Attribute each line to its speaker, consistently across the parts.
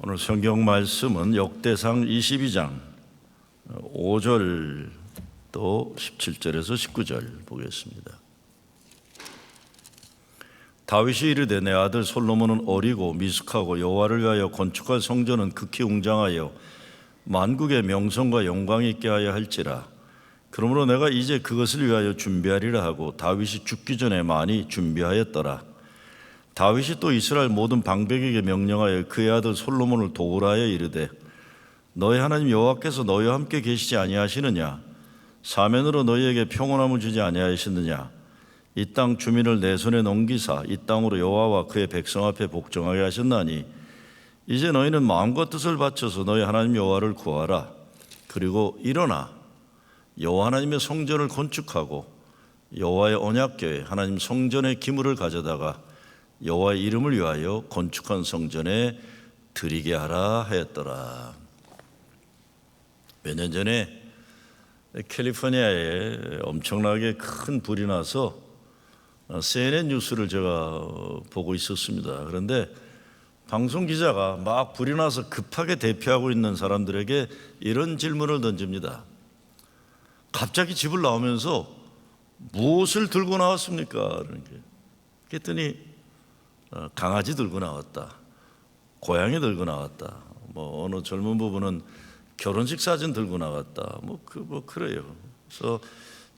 Speaker 1: 오늘 성경 말씀은 역대상 22장 5절 또 17절에서 19절 보겠습니다. 다윗이 이르되 내 아들 솔로몬은 어리고 미숙하고 여호와를 위하여 건축할 성전은 극히 웅장하여 만국의 명성과 영광이 있게 하여 할지라. 그러므로 내가 이제 그것을 위하여 준비하리라 하고 다윗이 죽기 전에 많이 준비하였더라. 다윗이 또 이스라엘 모든 방백에게 명령하여 그의 아들 솔로몬을 도우라 하여 이르되 너희 하나님 여호와께서 너희와 함께 계시지 아니하시느냐? 사면으로 너희에게 평온함을 주지 아니하시느냐? 이 땅 주민을 내 손에 넘기사 이 땅으로 여호와와 그의 백성 앞에 복종하게 하셨나니 이제 너희는 마음과 뜻을 바쳐서 너희 하나님 여호와를 구하라. 그리고 일어나 여호와 하나님의 성전을 건축하고 여호와의 언약궤 하나님 성전의 기물을 가져다가 여호와의 이름을 위하여 건축한 성전에 드리게 하라 하였더라. 몇 년 전에 캘리포니아에 엄청나게 큰 불이 나서 CNN 뉴스를 제가 보고 있었습니다. 그런데 방송 기자가 막 불이 나서 급하게 대피하고 있는 사람들에게 이런 질문을 던집니다. 갑자기 집을 나오면서 무엇을 들고 나왔습니까? 그랬더니 강아지 들고 나왔다, 고양이 들고 나왔다, 어느 젊은 부부는 결혼식 사진 들고 나왔다, 그래요. 그래서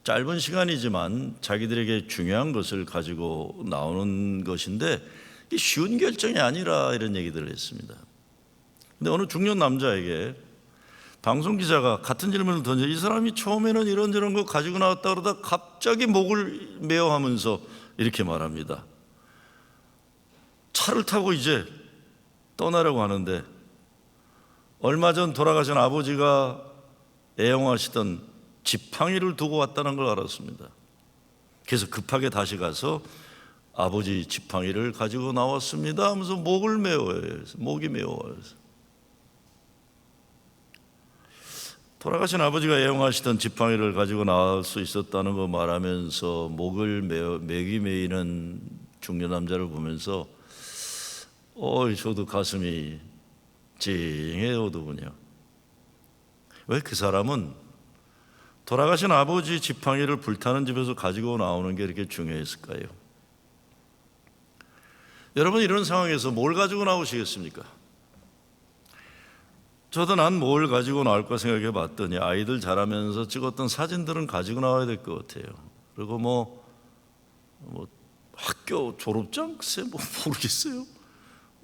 Speaker 1: 짧은 시간이지만 자기들에게 중요한 것을 가지고 나오는 것인데 이게 쉬운 결정이 아니라 이런 얘기들을 했습니다. 근데 어느 중년 남자에게 방송 기자가 같은 질문을 던져 이 사람이 처음에는 이런저런 거 가지고 나왔다 그러다 갑자기 목을 메어 하면서 이렇게 말합니다. 차를 타고 이제 떠나려고 하는데 얼마 전 돌아가신 아버지가 애용하시던 지팡이를 두고 왔다는 걸 알았습니다. 그래서 급하게 다시 가서 아버지 지팡이를 가지고 나왔습니다 하면서 목을 메어요. 목이 메어요. 돌아가신 아버지가 애용하시던 지팡이를 가지고 나올 수 있었다는 거 말하면서 목을 맥이 메이는 중년 남자를 보면서 저도 가슴이 찡해오더군요. 왜 그 사람은 돌아가신 아버지 지팡이를 불타는 집에서 가지고 나오는 게 이렇게 중요했을까요? 여러분, 이런 상황에서 뭘 가지고 나오시겠습니까? 저도 난 뭘 가지고 나올까 생각해 봤더니 아이들 자라면서 찍었던 사진들은 가지고 나와야 될 것 같아요. 그리고 학교 졸업장? 글쎄 모르겠어요.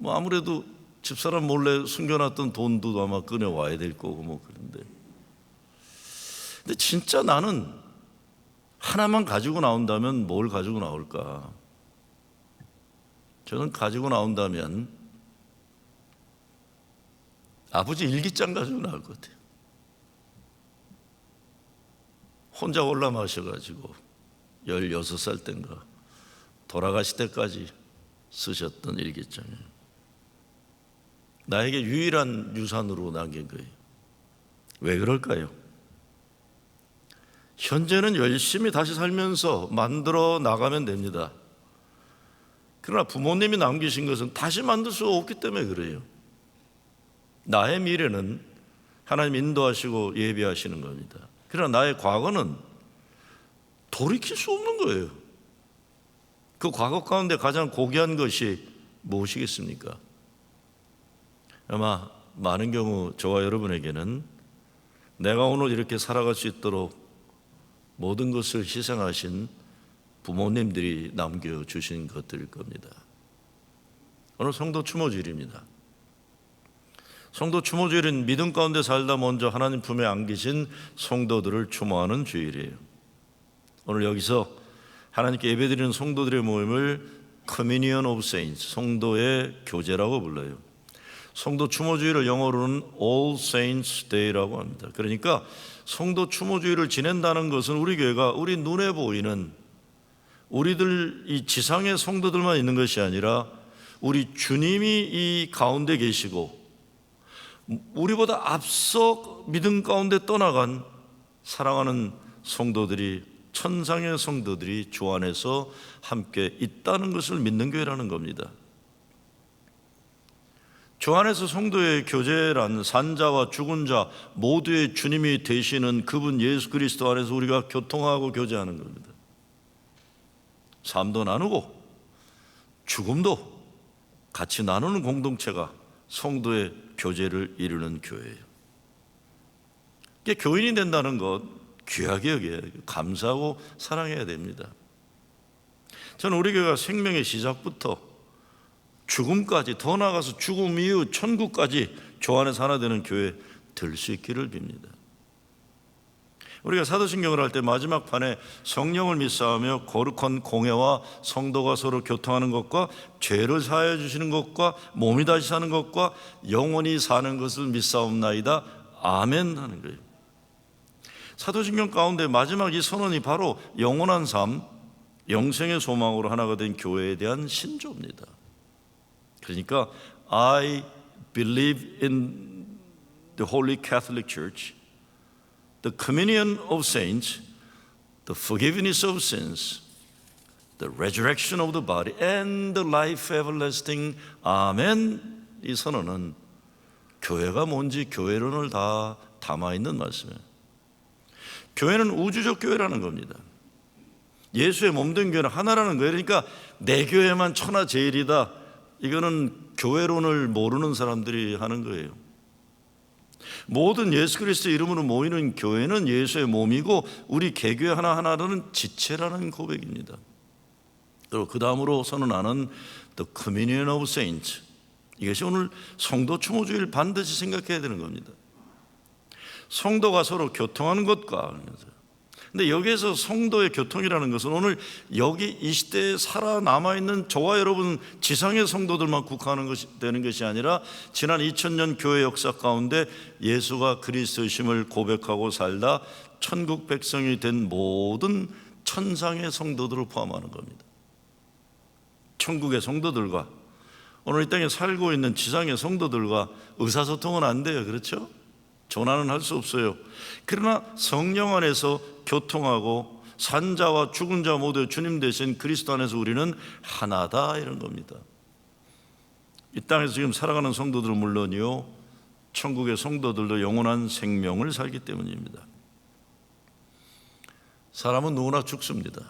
Speaker 1: 아무래도 집사람 몰래 숨겨놨던 돈도 아마 꺼내와야 될 거고 그런데. 근데 진짜 나는 하나만 가지고 나온다면 뭘 가지고 나올까? 저는 가지고 나온다면 아버지 일기장 가지고 나올 것 같아요. 혼자 올라 마셔가지고 16살 땐가 돌아가실 때까지 쓰셨던 일기장이에요. 나에게 유일한 유산으로 남긴 거예요. 왜 그럴까요? 현재는 열심히 다시 살면서 만들어 나가면 됩니다. 그러나 부모님이 남기신 것은 다시 만들 수 없기 때문에 그래요. 나의 미래는 하나님 인도하시고 예비하시는 겁니다. 그러나 나의 과거는 돌이킬 수 없는 거예요. 그 과거 가운데 가장 고귀한 것이 무엇이겠습니까? 아마 많은 경우 저와 여러분에게는 내가 오늘 이렇게 살아갈 수 있도록 모든 것을 희생하신 부모님들이 남겨주신 것들일 겁니다. 오늘 성도 추모주일입니다. 성도 추모주일은 믿음 가운데 살다 먼저 하나님 품에 안기신 성도들을 추모하는 주일이에요. 오늘 여기서 하나님께 예배드리는 성도들의 모임을 Communion of Saints, 성도의 교제라고 불러요. 성도 추모주일을 영어로는 All Saints Day라고 합니다. 그러니까 성도 추모주일을 지낸다는 것은 우리 교회가 우리 눈에 보이는 우리들 이 지상의 성도들만 있는 것이 아니라 우리 주님이 이 가운데 계시고 우리보다 앞서 믿음 가운데 떠나간 사랑하는 성도들이, 천상의 성도들이 주 안에서 함께 있다는 것을 믿는 교회라는 겁니다. 주 안에서 성도의 교제란 산자와 죽은 자 모두의 주님이 되시는 그분 예수 그리스도 안에서 우리가 교통하고 교제하는 겁니다. 삶도 나누고 죽음도 같이 나누는 공동체가 성도의 교제를 이루는 교회예요. 교인이 된다는 것 귀하게 여겨야 감사하고 사랑해야 됩니다. 저는 우리 교회가 생명의 시작부터 죽음까지, 더 나아가서 죽음 이후 천국까지 주 안에서 하나 되는 교회 될 수 있기를 빕니다. 우리가 사도신경을 할 때 마지막 판에 성령을 믿사오며 거룩한 공회와 성도가 서로 교통하는 것과 죄를 사하여 주시는 것과 몸이 다시 사는 것과 영원히 사는 것을 믿사옵나이다. 아멘 하는 거예요. 사도신경 가운데 마지막 이 선언이 바로 영원한 삶, 영생의 소망으로 하나가 된 교회에 대한 신조입니다. 그러니까 I believe in the Holy Catholic Church, the communion of saints, the forgiveness of sins, the resurrection of the body, and the life everlasting. 아멘. 이 선언은 교회가 뭔지 교회론을 다 담아있는 말씀이에요. 교회는 우주적 교회라는 겁니다. 예수의 몸된 교회는 하나라는 거예요. 그러니까 내 교회만 천하제일이다, 이거는 교회론을 모르는 사람들이 하는 거예요. 모든 예수 그리스도의 이름으로 모이는 교회는 예수의 몸이고 우리 개교회 하나하나는 지체라는 고백입니다. 그리고 그 다음으로 선언하는 The Communion of Saints, 이것이 오늘 성도 추모주의를 반드시 생각해야 되는 겁니다. 성도가 서로 교통하는 것과, 근데 여기에서 성도의 교통이라는 것은 오늘 여기 이 시대에 살아남아있는 저와 여러분 지상의 성도들만 국한하는 것이 되는 것이 아니라 지난 2000년 교회 역사 가운데 예수가 그리스도이심을 고백하고 살다 천국 백성이 된 모든 천상의 성도들을 포함하는 겁니다. 천국의 성도들과 오늘 이 땅에 살고 있는 지상의 성도들과 의사소통은 안 돼요. 그렇죠? 전환은 할 수 없어요. 그러나 성령 안에서 교통하고 산자와 죽은 자 모두 주님 대신 그리스도 안에서 우리는 하나다, 이런 겁니다. 이 땅에서 지금 살아가는 성도들은 물론이요, 천국의 성도들도 영원한 생명을 살기 때문입니다. 사람은 누구나 죽습니다.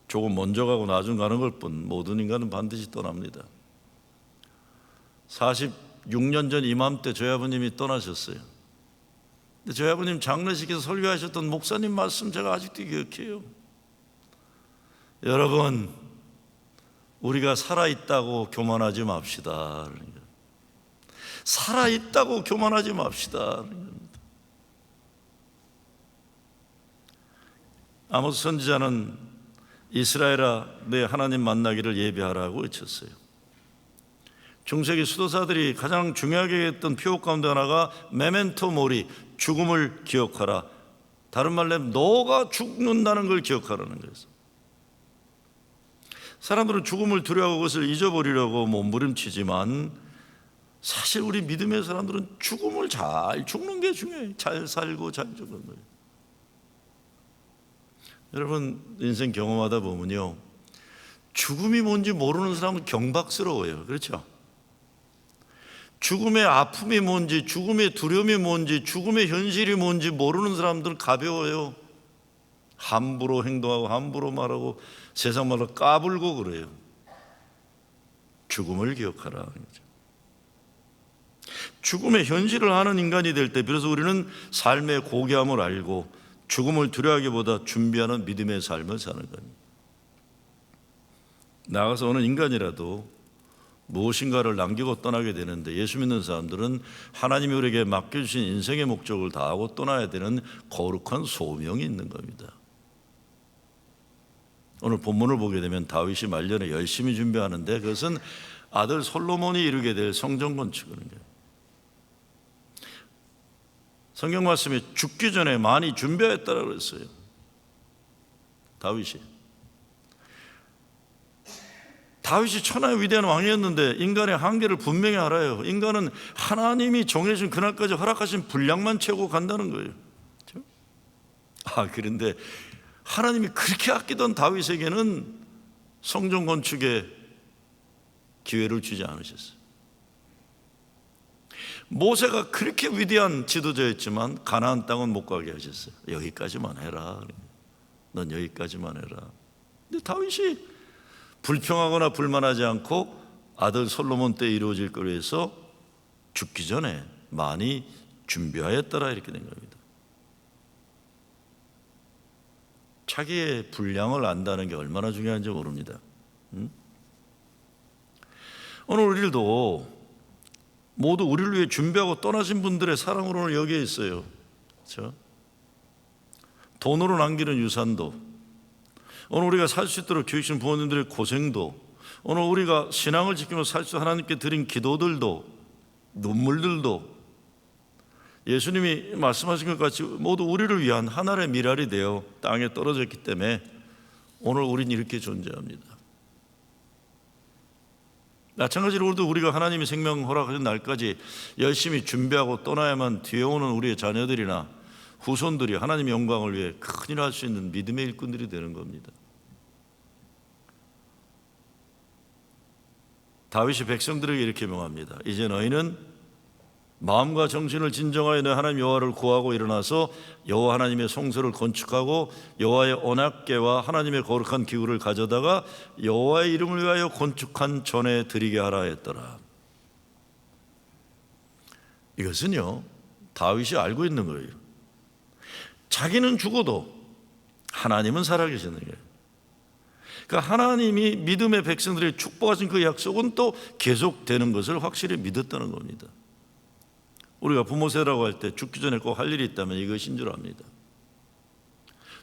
Speaker 1: 조금 먼저 가고 나중 가는 걸 뿐 모든 인간은 반드시 떠납니다. 46년 전 이맘때 저희 아버님이 떠나셨어요. 근데 저희 아버님 장례식에서 설교하셨던 목사님 말씀 제가 아직도 기억해요. 여러분, 우리가 살아있다고 교만하지 맙시다. 살아있다고 교만하지 맙시다. 아모스 선지자는 이스라엘아, 내 하나님 만나기를 예비하라고 외쳤어요. 중세기 수도사들이 가장 중요하게 했던 표어 가운데 하나가 메멘토 모리, 죽음을 기억하라. 다른 말로 너가 죽는다는 걸 기억하라는 거예요. 사람들은 죽음을 두려워하고 그것을 잊어버리려고 몸부림치지만 사실 우리 믿음의 사람들은 죽음을 잘 죽는 게 중요해요. 잘 살고 잘 죽는 거예요. 여러분, 인생 경험하다 보면요, 죽음이 뭔지 모르는 사람은 경박스러워요. 그렇죠? 죽음의 아픔이 뭔지, 죽음의 두려움이 뭔지, 죽음의 현실이 뭔지 모르는 사람들은 가벼워요. 함부로 행동하고 함부로 말하고 세상 말로 까불고 그래요. 죽음을 기억하라. 죽음의 현실을 아는 인간이 될 때 비로소 우리는 삶의 고귀함을 알고 죽음을 두려워하기보다 준비하는 믿음의 삶을 사는 겁니다. 나아가서 어느 인간이라도 무엇인가를 남기고 떠나게 되는데 예수 믿는 사람들은 하나님이 우리에게 맡겨주신 인생의 목적을 다하고 떠나야 되는 거룩한 소명이 있는 겁니다. 오늘 본문을 보게 되면 다윗이 말년에 열심히 준비하는데 그것은 아들 솔로몬이 이루게 될 성전 건축을 거예요. 성경 말씀에 죽기 전에 많이 준비했다고 그랬어요. 다윗이 천하의 위대한 왕이었는데 인간의 한계를 분명히 알아요. 인간은 하나님이 정해준 그날까지 허락하신 분량만 채우고 간다는 거예요. 그런데 하나님이 그렇게 아끼던 다윗에게는 성전 건축에 기회를 주지 않으셨어요. 모세가 그렇게 위대한 지도자였지만 가나안 땅은 못 가게 하셨어요. 여기까지만 해라. 넌 여기까지만 해라. 근데 다윗이 불평하거나 불만하지 않고 아들 솔로몬 때 이루어질 거로 해서 죽기 전에 많이 준비하였더라 이렇게 된 겁니다. 자기의 분량을 안다는 게 얼마나 중요한지 모릅니다. 오늘 우리들도 모두 우리를 위해 준비하고 떠나신 분들의 사랑으로는 여기에 있어요. 그렇죠? 돈으로 남기는 유산도, 오늘 우리가 살 수 있도록 교육신 부모님들의 고생도, 오늘 우리가 신앙을 지키며 살 수 하나님께 드린 기도들도, 눈물들도 예수님이 말씀하신 것 같이 모두 우리를 위한 하나의 미랄이 되어 땅에 떨어졌기 때문에 오늘 우리는 이렇게 존재합니다. 마찬가지로 우리가 하나님이 생명 허락하신 날까지 열심히 준비하고 떠나야만 뒤에 오는 우리의 자녀들이나 후손들이 하나님의 영광을 위해 큰일 할 수 있는 믿음의 일꾼들이 되는 겁니다. 다윗이 백성들에게 이렇게 명합니다. 이제 너희는 마음과 정신을 진정하여 너 하나님 여호와를 구하고 일어나서 여호와 하나님의 성소를 건축하고 여호와의 언약궤와 하나님의 거룩한 기구를 가져다가 여호와의 이름을 위하여 건축한 전에 드리게 하라 했더라. 이것은요, 다윗이 알고 있는 거예요. 자기는 죽어도 하나님은 살아계시는 거예요. 그러니까 하나님이 믿음의 백성들이 축복하신 그 약속은 또 계속되는 것을 확실히 믿었다는 겁니다. 우리가 부모 세라고 할 때 죽기 전에 꼭 할 일이 있다면 이것인 줄 압니다.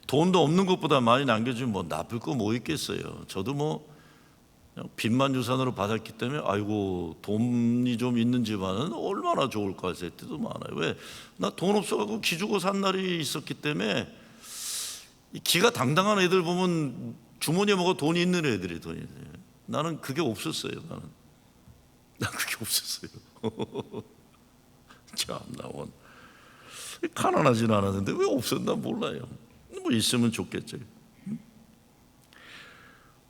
Speaker 1: 돈도 없는 것보다 많이 남겨주면 뭐 나쁠 거 뭐 있겠어요. 저도 뭐 빚만 유산으로 받았기 때문에 아이고 돈이 좀 있는 집안은 얼마나 좋을까 할 때도 많아요. 왜? 나 돈 없어가지고 기죽어 산 날이 있었기 때문에 기가 당당한 애들 보면 주머니에 뭐가 돈이 있는 애들이 돈이 있어요. 나는 그게 없었어요. 난 그게 없었어요. 참나 원 가난하진 않았는데 왜 없었나 몰라요. 뭐 있으면 좋겠죠.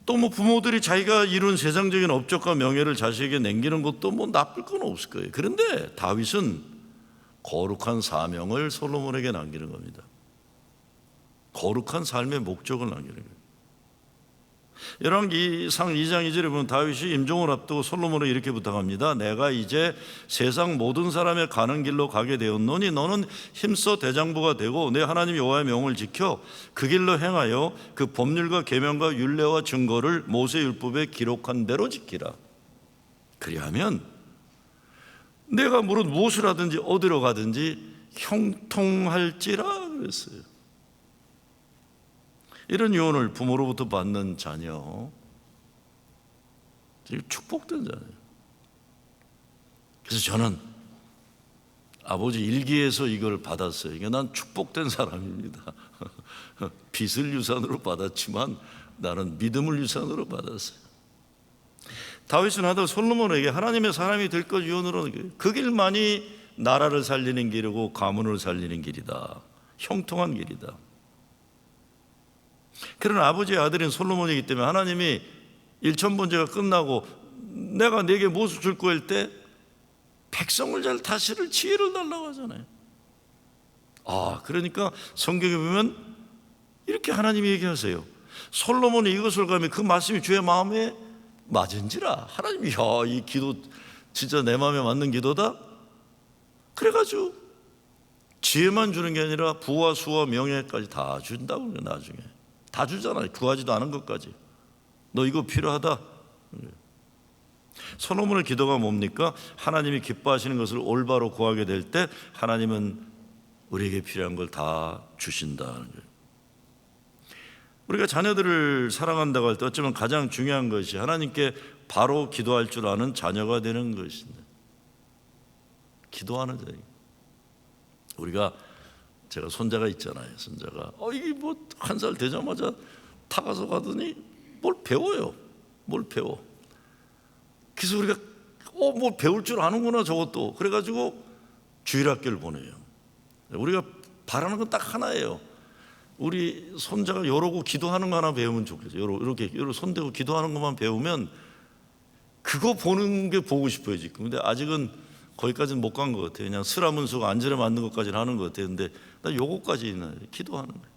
Speaker 1: 또 뭐 부모들이 자기가 이룬 세상적인 업적과 명예를 자식에게 남기는 것도 뭐 나쁠 건 없을 거예요. 그런데 다윗은 거룩한 사명을 솔로몬에게 남기는 겁니다. 거룩한 삶의 목적을 남기는 거예요. 열왕기상 2장 2절에 보면 다윗이 임종을 앞두고 솔로몬에게 이렇게 부탁합니다. 내가 이제 세상 모든 사람의 가는 길로 가게 되었노니 너는 힘써 대장부가 되고 내 하나님 여호와의 명을 지켜 그 길로 행하여 그 법률과 계명과 율례와 증거를 모세율법에 기록한 대로 지키라. 그리하면 내가 무엇을 하든지 어디로 가든지 형통할지라 그랬어요. 이런 유언을 부모로부터 받는 자녀, 축복된 자녀예요. 그래서 저는 아버지 일기에서 이걸 받았어요. 이게 난 축복된 사람입니다. 빚을 유산으로 받았지만 나는 믿음을 유산으로 받았어요. 다윗은 아들 솔로몬에게 하나님의 사람이 될 것 유언으로 그 길만이 나라를 살리는 길이고 가문을 살리는 길이다. 형통한 길이다. 그런 아버지의 아들인 솔로몬이기 때문에 하나님이 일천번제가 끝나고 내가 네게 무엇을 줄 거야 할 때 백성을 잘 다스릴 지혜를 달라고 하잖아요. 그러니까 성경에 보면 이렇게 하나님이 얘기하세요. 솔로몬이 이것을 가면 그 말씀이 주의 마음에 맞은지라. 하나님이 이 기도 진짜 내 마음에 맞는 기도다. 그래가지고 지혜만 주는 게 아니라 부와 수와 명예까지 다 준다고. 나중에 다 주잖아요. 구하지도 않은 것까지. 너 이거 필요하다. 솔로몬의 기도가 뭡니까? 하나님이 기뻐하시는 것을 올바로 구하게 될 때 하나님은 우리에게 필요한 걸 다 주신다는 거예요. 우리가 자녀들을 사랑한다고 할 때 어쩌면 가장 중요한 것이 하나님께 바로 기도할 줄 아는 자녀가 되는 것인데, 기도하는 자녀. 우리가 제가 손자가 있잖아요. 손자가 이게 뭐 1살 되자마자 타가서 가더니 뭘 배워요. 뭘 배워. 그래서 우리가 뭐 배울 줄 아는구나 저것도. 그래가지고 주일학교를 보내요. 우리가 바라는 건 딱 하나예요. 우리 손자가 이러고 기도하는 거 하나 배우면 좋겠어요. 이렇게 손대고 기도하는 것만 배우면 그거 보는 게 보고 싶어요 지금. 근데 아직은 거기까지는 못 간 것 같아요. 그냥 스라문수가 안전에 맞는 것까지는 하는 것 같아요. 근데 나 요거까지는 기도하는 거예요.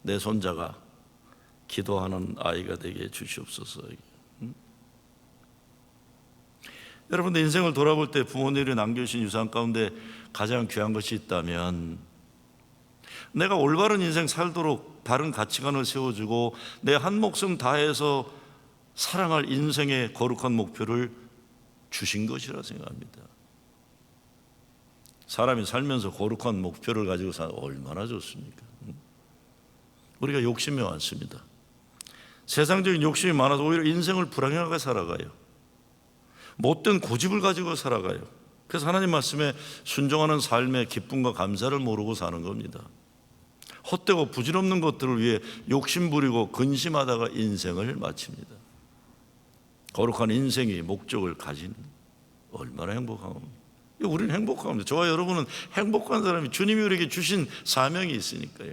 Speaker 1: 내 손자가 기도하는 아이가 되게 해주시옵소서. 여러분들 인생을 돌아볼 때 부모님이 남겨주신 유산 가운데 가장 귀한 것이 있다면 내가 올바른 인생 살도록 바른 가치관을 세워주고 내 한 목숨 다해서 사랑할 인생의 거룩한 목표를 주신 것이라 생각합니다. 사람이 살면서 거룩한 목표를 가지고 사는 얼마나 좋습니까? 우리가 욕심이 많습니다. 세상적인 욕심이 많아서 오히려 인생을 불행하게 살아가요. 못된 고집을 가지고 살아가요. 그래서 하나님 말씀에 순종하는 삶의 기쁨과 감사를 모르고 사는 겁니다. 헛되고 부질없는 것들을 위해 욕심 부리고 근심하다가 인생을 마칩니다. 거룩한 인생의 목적을 가진 얼마나 행복한 겁니까? 우리는 행복한 겁니다. 저와 여러분은 행복한 사람이 주님이 우리에게 주신 사명이 있으니까요.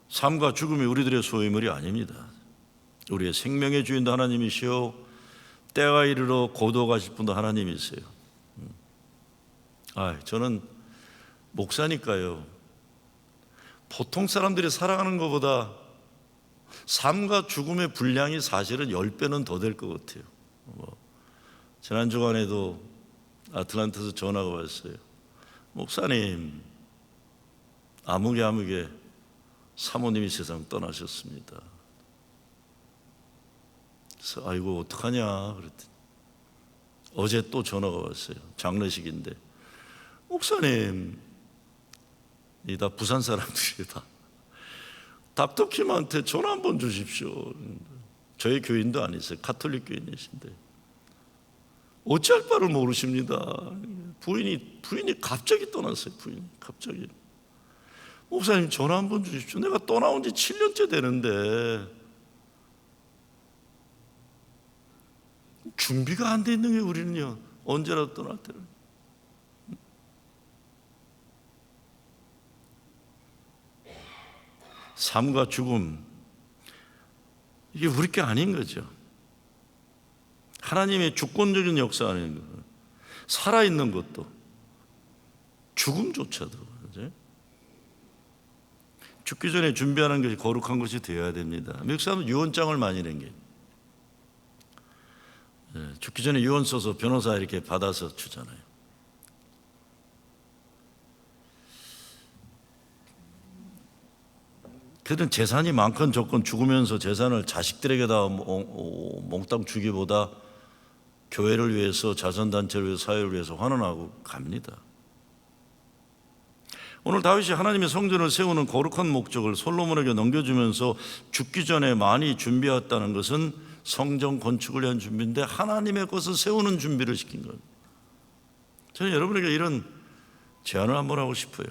Speaker 1: 삶과 죽음이 우리들의 소유물이 아닙니다. 우리의 생명의 주인도 하나님이시오 때가 이르러 고도 가실 분도 하나님이세요. 저는 목사니까요. 보통 사람들이 살아가는 것보다 삶과 죽음의 분량이 사실은 10배는 더 될 것 같아요. 지난 주간에도 아틀란타에서 전화가 왔어요. 목사님, 아무개 사모님이 세상 떠나셨습니다. 그래서 아이고 어떡하냐 그랬더니 어제 또 전화가 왔어요. 장례식인데 목사님, 이 다 부산 사람들이다. 닥터킴한테 전화 한번 주십시오. 저희 교인도 아니세요. 가톨릭 교인이신데 어찌할 바를 모르십니다. 부인이 갑자기 떠났어요. 부인이 갑자기. 목사님 전화 한번 주십시오. 내가 떠나온 지 7년째 되는데 준비가 안 돼 있는 게 우리는요. 언제라도 떠날 때는. 삶과 죽음, 이게 우리 게 아닌 거죠. 하나님의 주권적인 역사 아닌 거예요. 살아있는 것도, 죽음조차도. 그렇죠? 죽기 전에 준비하는 것이 거룩한 것이 되어야 됩니다. 미국 사람은 유언장을 많이 남겨요. 죽기 전에 유언 써서 변호사 이렇게 받아서 주잖아요. 그들은 재산이 많건 적건 죽으면서 재산을 자식들에게 다 몽땅 주기보다 교회를 위해서, 자선단체를 위해서, 사회를 위해서 환원하고 갑니다. 오늘 다윗이 하나님의 성전을 세우는 거룩한 목적을 솔로몬에게 넘겨주면서 죽기 전에 많이 준비했다는 것은 성전 건축을 위한 준비인데 하나님의 것을 세우는 준비를 시킨 겁니다. 저는 여러분에게 이런 제안을 한번 하고 싶어요.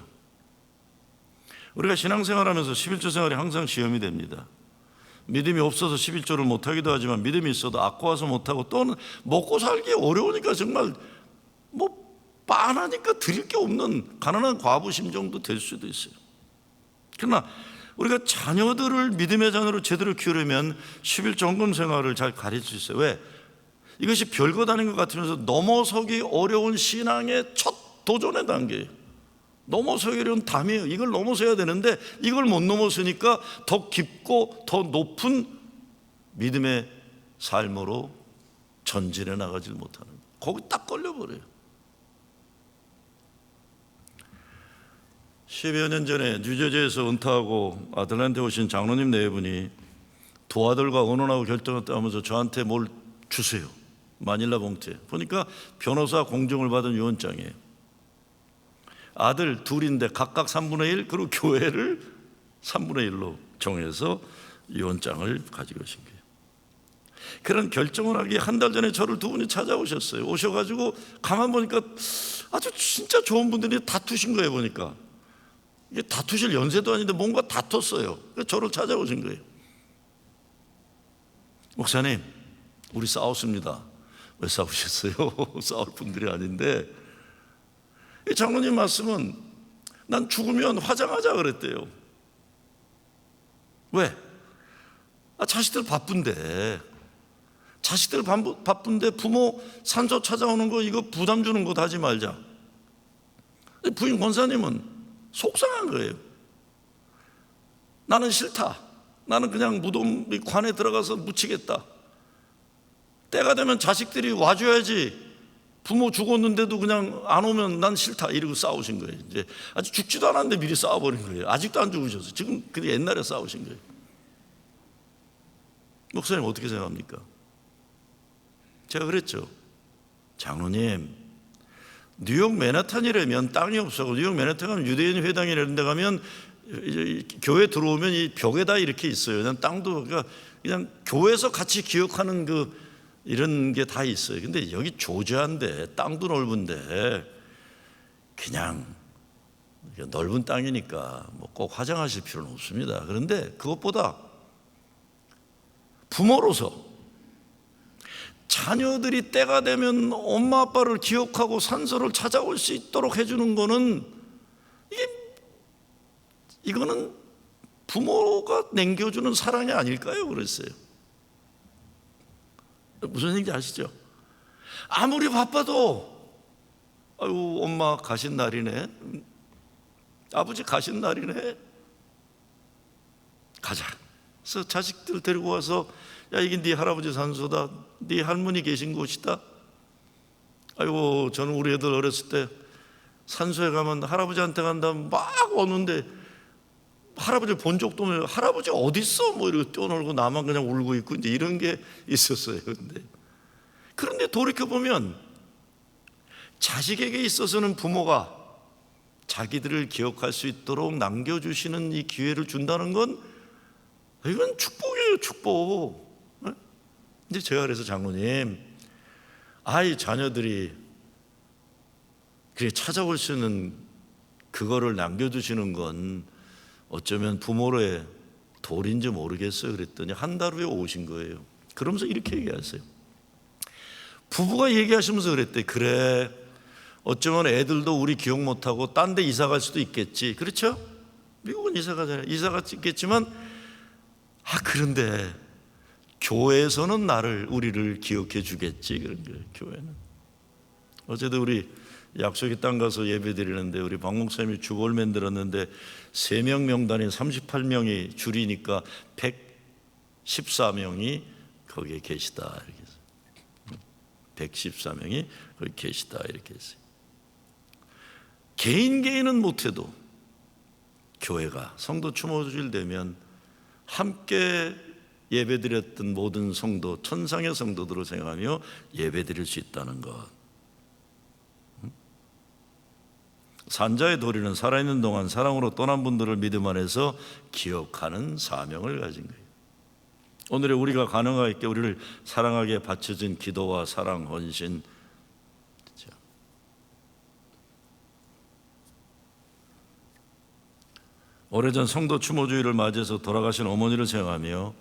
Speaker 1: 우리가 신앙생활하면서 11조 생활이 항상 시험이 됩니다. 믿음이 없어서 11조를 못하기도 하지만 믿음이 있어도 아까워서 못하고 또는 먹고 살기 어려우니까 정말 빤하니까 드릴 게 없는 가난한 과부 심정도 될 수도 있어요. 그러나 우리가 자녀들을 믿음의 자녀로 제대로 키우려면 11조 헌금 생활을 잘 가르칠 수 있어요. 왜? 이것이 별것 아닌 것 같으면서 넘어서기 어려운 신앙의 첫 도전의 단계예요. 넘어서기 어려운 담이에요. 이걸 넘어서야 되는데 이걸 못 넘어서니까 더 깊고 더 높은 믿음의 삶으로 전진해 나가지 못하는 거예요. 거기 딱 걸려버려요. 10여 년 전에 뉴저지에서 은퇴하고 아틀란타에 오신 장로님 네 분이 두 아들과 의논하고 결정했다 하면서 저한테 뭘 주세요. 마닐라 봉투에 보니까 변호사 공증을 받은 유언장이에요. 아들 둘인데 각각 3분의 1 그리고 교회를 3분의 1로 정해서 유언장을 가지고 오신 거예요. 그런 결정을 하기 한 달 전에 저를 두 분이 찾아오셨어요. 오셔가지고 가만 보니까 아주 진짜 좋은 분들이 다투신 거예요. 보니까 이게 다투실 연세도 아닌데 뭔가 다퉜어요. 그래서 저를 찾아오신 거예요. 목사님, 우리 싸웠습니다. 왜 싸우셨어요? 싸울 분들이 아닌데 이 장로님 말씀은 난 죽으면 화장하자 그랬대요. 왜? 자식들 바쁜데 자식들 바쁜데 부모 산소 찾아오는 거 이거 부담 주는 거 하지 말자. 부인 권사님은 속상한 거예요. 나는 싫다. 나는 그냥 무덤 관에 들어가서 묻히겠다. 때가 되면 자식들이 와줘야지. 부모 죽었는데도 그냥 안 오면 난 싫다 이러고 싸우신 거예요. 이제 아직 죽지도 않았는데 미리 싸워버린 거예요. 아직도 안 죽으셨어요. 지금 그 옛날에 싸우신 거예요. 목사님 어떻게 생각합니까? 제가 그랬죠. 장로님, 뉴욕 맨하탄이라면 땅이 없어서 뉴욕 맨하탄 가면 유대인 회당이라는 데 가면 교회 들어오면 이 벽에다 이렇게 있어요. 그냥 땅도 그냥 교회에서 같이 기억하는 이런 게 다 있어요. 근데 여기 조지아인데 땅도 넓은데 그냥 넓은 땅이니까 뭐 꼭 화장하실 필요는 없습니다. 그런데 그것보다 부모로서 자녀들이 때가 되면 엄마 아빠를 기억하고 산소를 찾아올 수 있도록 해주는 거는 이거는 부모가 남겨주는 사랑이 아닐까요? 그랬어요. 무슨 얘기인지 아시죠? 아무리 바빠도 아유 엄마 가신 날이네, 아버지 가신 날이네, 가자. 그래서 자식들 데리고 와서 야 이게 네 할아버지 산소다, 네 할머니 계신 곳이다. 아이고 저는 우리 애들 어렸을 때 산소에 가면 할아버지한테 간다면 막 오는데 할아버지 본 적도 없어요. 할아버지 어디 있어? 뭐 이러고 뛰어놀고 나만 그냥 울고 있고 이제 이런 게 있었어요. 그런데 돌이켜 보면 자식에게 있어서는 부모가 자기들을 기억할 수 있도록 남겨주시는 이 기회를 준다는 건 이건 축복이에요, 축복. 이제 제가 그래서 장로님, 아이 자녀들이 그래 찾아올 수 있는 그거를 남겨두시는 건 어쩌면 부모로의 도리인지 모르겠어요. 그랬더니 한 달 후에 오신 거예요. 그러면서 이렇게 얘기하세요. 부부가 얘기하시면서 그랬대. 그래, 어쩌면 애들도 우리 기억 못하고 딴 데 이사 갈 수도 있겠지. 그렇죠? 미국은 이사 가잖아요. 이사 갔겠지만 그런데 교회에서는 우리를 기억해 주겠지. 그런 거예요. 교회는. 어제도 우리 약속의 땅 가서 예배 드리는데 우리 박 목사님이 주보를 만들었는데 3명 명단이 38명이 줄이니까 114명이 거기에 계시다 이렇게 했어요. 114명이 거기 계시다 이렇게 했어요. 개인은 못해도 교회가 성도 추모주일 되면 함께 예배드렸던 모든 성도, 천상의 성도들을 생각하며 예배드릴 수 있다는 것. 산자의 도리는 살아있는 동안 사랑으로 떠난 분들을 믿음 안에서 기억하는 사명을 가진 거예요. 오늘의 우리가 가능하게 우리를 사랑하게 바쳐진 기도와 사랑, 헌신. 오래전 성도 추모주의를 맞이해서 돌아가신 어머니를 생각하며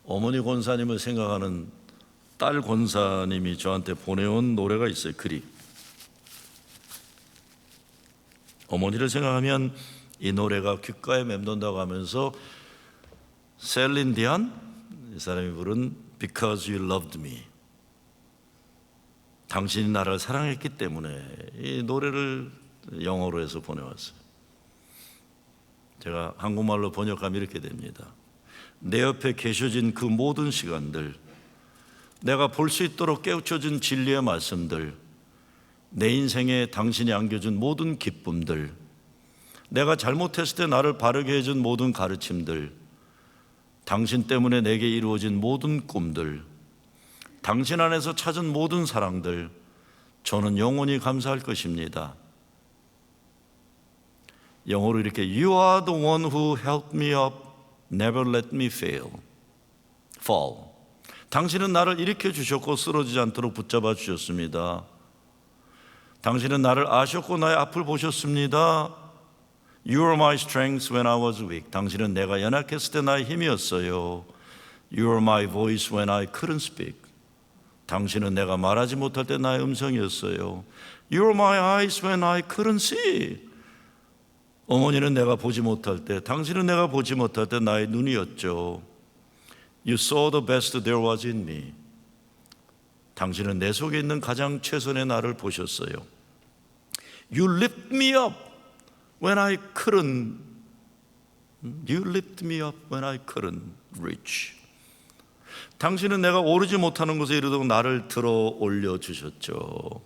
Speaker 1: 어머니 권사님을 생각하는 딸 권사님이 저한테 보내온 노래가 있어요. 글이. 어머니를 생각하면 이 노래가 귓가에 맴돈다고 하면서 셀린 디안 이 사람이 부른 Because You Loved Me, 당신이 나를 사랑했기 때문에 이 노래를 영어로 해서 보내왔어요. 제가 한국말로 번역하면 이렇게 됩니다. 내 옆에 계셔진 그 모든 시간들, 내가 볼 수 있도록 깨우쳐준 진리의 말씀들, 내 인생에 당신이 안겨준 모든 기쁨들, 내가 잘못했을 때 나를 바르게 해준 모든 가르침들, 당신 때문에 내게 이루어진 모든 꿈들, 당신 안에서 찾은 모든 사랑들, 저는 영원히 감사할 것입니다. 영어로 이렇게 You are the one who helped me up, never let me fall. 당신은 나를 일으켜 주셨고 쓰러지지 않도록 붙잡아 주셨습니다. 당신은 나를 아셨고 나의 앞을 보셨습니다. You are my strength when I was weak. 당신은 내가 연약했을 때 나의 힘이었어요. You are my voice when I couldn't speak. 당신은 내가 말하지 못할 때 나의 음성이었어요. You are my eyes when I couldn't see. 어머니는 내가 보지 못할 때, 당신은 내가 보지 못할 때 나의 눈이었죠. You saw the best there was in me. 당신은 내 속에 있는 가장 최선의 나를 보셨어요. You lift me up when I couldn't. You lift me up when I couldn't reach. 당신은 내가 오르지 못하는 곳에 이르도록 나를 들어 올려주셨죠.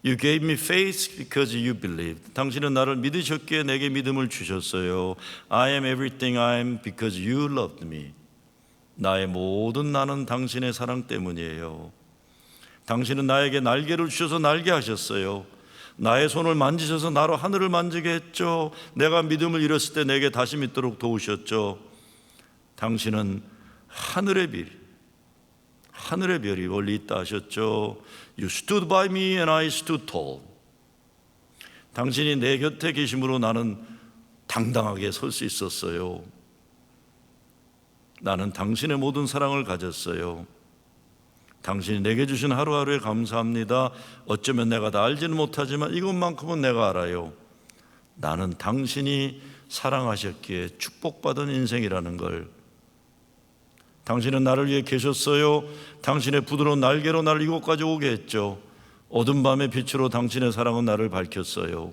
Speaker 1: You gave me faith because you believed. 당신은 나를 믿으셨기에 내게 믿음을 주셨어요. I am everything I am because you loved me. 나의 모든 나는 당신의 사랑 때문이에요. 당신은 나에게 날개를 주셔서 날게 하셨어요. 나의 손을 만지셔서 나로 하늘을 만지게 했죠. 내가 믿음을 잃었을 때 내게 다시 믿도록 도우셨죠. 당신은 하늘의 별이 멀리 있다 하셨죠. You stood by me and I stood tall. 당신이 내 곁에 계심으로 나는 당당하게 설 수 있었어요. 나는 당신의 모든 사랑을 가졌어요. 당신이 내게 주신 하루하루에 감사합니다. 어쩌면 내가 다 알지는 못하지만 이것만큼은 내가 알아요. 나는 당신이 사랑하셨기에 축복받은 인생이라는 걸. 당신은 나를 위해 계셨어요. 당신의 부드러운 날개로 나를 이곳까지 오게 했죠. 어두운 밤의 빛으로 당신의 사랑은 나를 밝혔어요.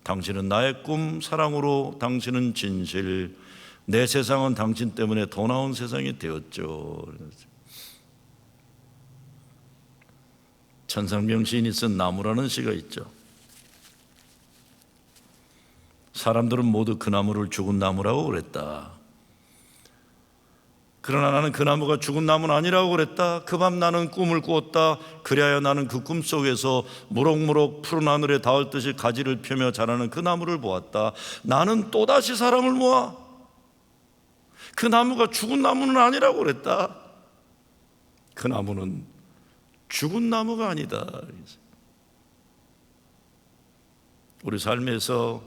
Speaker 1: 당신은 나의 꿈, 사랑으로 당신은 진실. 내 세상은 당신 때문에 더 나은 세상이 되었죠. 천상병 시인이 쓴 나무라는 시가 있죠. 사람들은 모두 그 나무를 죽은 나무라고 그랬다. 그러나 나는 그 나무가 죽은 나무는 아니라고 그랬다. 그 밤 나는 꿈을 꾸었다. 그리하여 나는 그 꿈 속에서 무럭무럭 푸른 하늘에 닿을 듯이 가지를 펴며 자라는 그 나무를 보았다. 나는 또다시 사람을 모아 그 나무가 죽은 나무는 아니라고 그랬다. 그 나무는 죽은 나무가 아니다. 우리 삶에서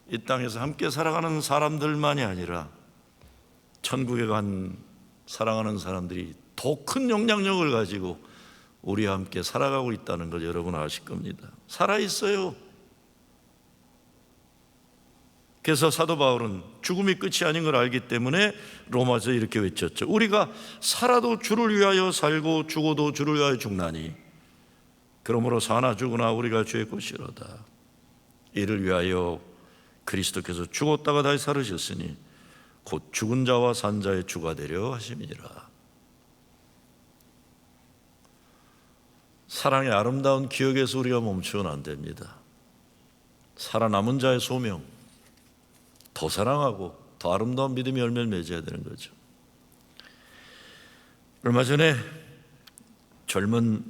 Speaker 1: 이 땅에서 함께 살아가는 사람들만이 아니라 천국에 간 사랑하는 사람들이 더 큰 영향력을 가지고 우리와 함께 살아가고 있다는 걸 여러분 아실 겁니다. 살아있어요. 그래서 사도 바울은 죽음이 끝이 아닌 걸 알기 때문에 로마서 이렇게 외쳤죠. 우리가 살아도 주를 위하여 살고 죽어도 주를 위하여 죽나니 그러므로 사나 죽으나 우리가 주의 것이로다. 이를 위하여 그리스도께서 죽었다가 다시 살으셨으니 곧 죽은 자와 산 자의 주가 되려 하심이니라. 사랑의 아름다운 기억에서 우리가 멈추면 안 됩니다. 살아남은 자의 소명, 더 사랑하고 더 아름다운 믿음의 열매를 맺어야 되는 거죠. 얼마 전에 젊은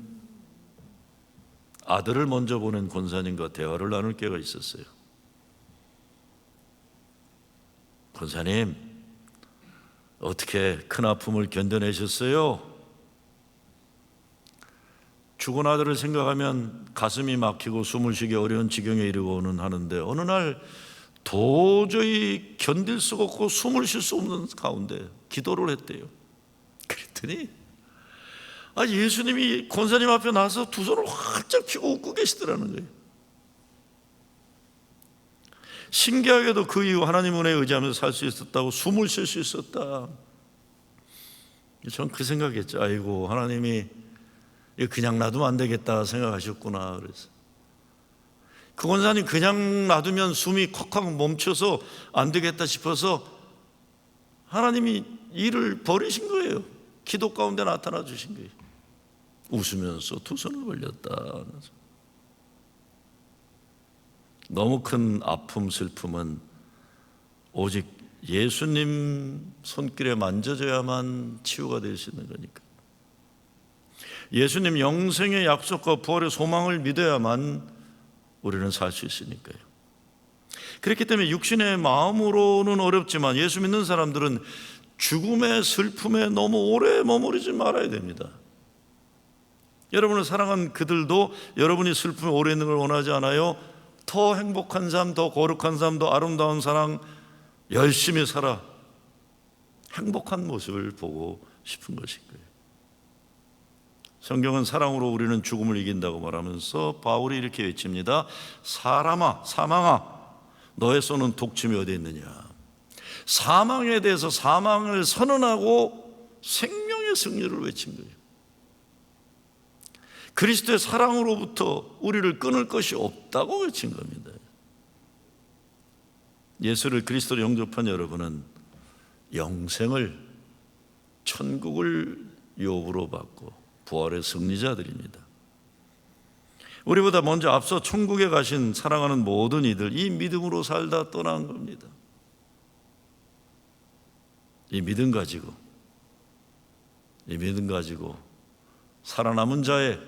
Speaker 1: 아들을 먼저 보낸 권사님과 대화를 나눌 기회가 있었어요. 권사님, 어떻게 큰 아픔을 견뎌내셨어요? 죽은 아들을 생각하면 가슴이 막히고 숨을 쉬기 어려운 지경에 이르고는 하는데 어느 날 도저히 견딜 수가 없고 숨을 쉴 수 없는 가운데 기도를 했대요. 그랬더니 예수님이 권사님 앞에 나서 두 손을 활짝 펴고 웃고 계시더라는 거예요. 신기하게도 그 이후 하나님 은혜에 의지하면서 살 수 있었다고, 숨을 쉴 수 있었다. 전 그 생각했죠. 아이고, 하나님이 그냥 놔두면 안 되겠다 생각하셨구나. 그래서 그 권사님 그냥 놔두면 숨이 컥하고 멈춰서 안 되겠다 싶어서 하나님이 일을 버리신 거예요. 기도 가운데 나타나 주신 거예요. 웃으면서 두 손을 벌렸다. 너무 큰 아픔, 슬픔은 오직 예수님 손길에 만져져야만 치유가 될 수 있는 거니까. 예수님 영생의 약속과 부활의 소망을 믿어야만 우리는 살 수 있으니까요. 그렇기 때문에 육신의 마음으로는 어렵지만 예수 믿는 사람들은 죽음의 슬픔에 너무 오래 머무르지 말아야 됩니다. 여러분을 사랑한 그들도 여러분이 슬픔에 오래 있는 걸 원하지 않아요. 더 행복한 삶, 더 거룩한 삶, 더 아름다운 사랑, 열심히 살아 행복한 모습을 보고 싶은 것인 거예요. 성경은 사랑으로 우리는 죽음을 이긴다고 말하면서 바울이 이렇게 외칩니다. 사람아, 사망아, 너의 손은 독침이 어디 있느냐. 사망에 대해서 사망을 선언하고 생명의 승리를 외친 거예요. 그리스도의 사랑으로부터 우리를 끊을 것이 없다고 외친 겁니다. 예수를 그리스도로 영접한 여러분은 영생을, 천국을 요구로 받고 부활의 승리자들입니다. 우리보다 먼저 앞서 천국에 가신 사랑하는 모든 이들, 이 믿음으로 살다 떠난 겁니다. 이 믿음 가지고 살아남은 자의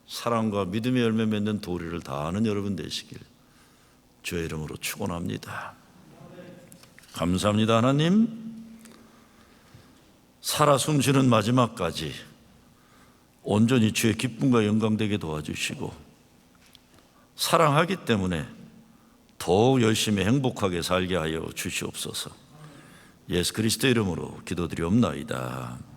Speaker 1: 사랑과 믿음의 열매 맺는 도리를 다하는 여러분 되시길 주의 이름으로 축원합니다. 감사합니다. 하나님, 살아 숨쉬는 마지막까지 온전히 주의 기쁨과 영광 되게 도와주시고, 사랑하기 때문에 더욱 열심히 행복하게 살게 하여 주시옵소서. 예수 그리스도 이름으로 기도드리옵나이다.